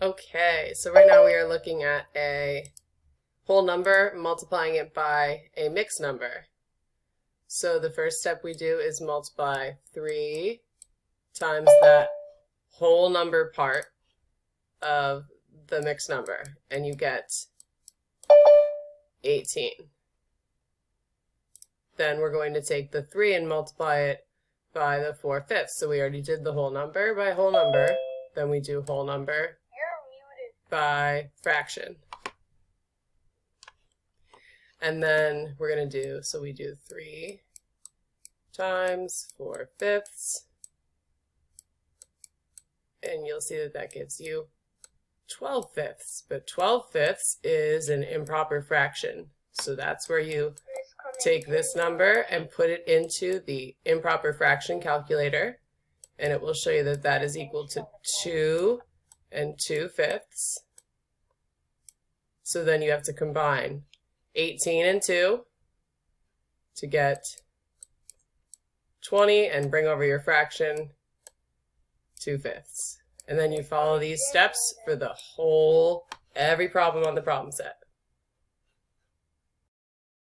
Okay, so right now we are looking at a whole number, multiplying it by a mixed number. So the first step we do is multiply 3 times that whole number part of the mixed number, and you get 18. Then we're going to take the 3 and multiply it by the 4/5. So we already did the whole number by whole number. Then we do whole number by fraction. And then we're going to do, so we do 3 times 4/5. And you'll see that that gives you 12/5. But 12/5 is an improper fraction. So that's where you take this number and put it into the improper fraction calculator. And it will show you that that is equal to 2 2/5. So then you have to combine 18 and 2 to get 20 and bring over your fraction 2/5. And then you follow these steps for every problem on the problem set.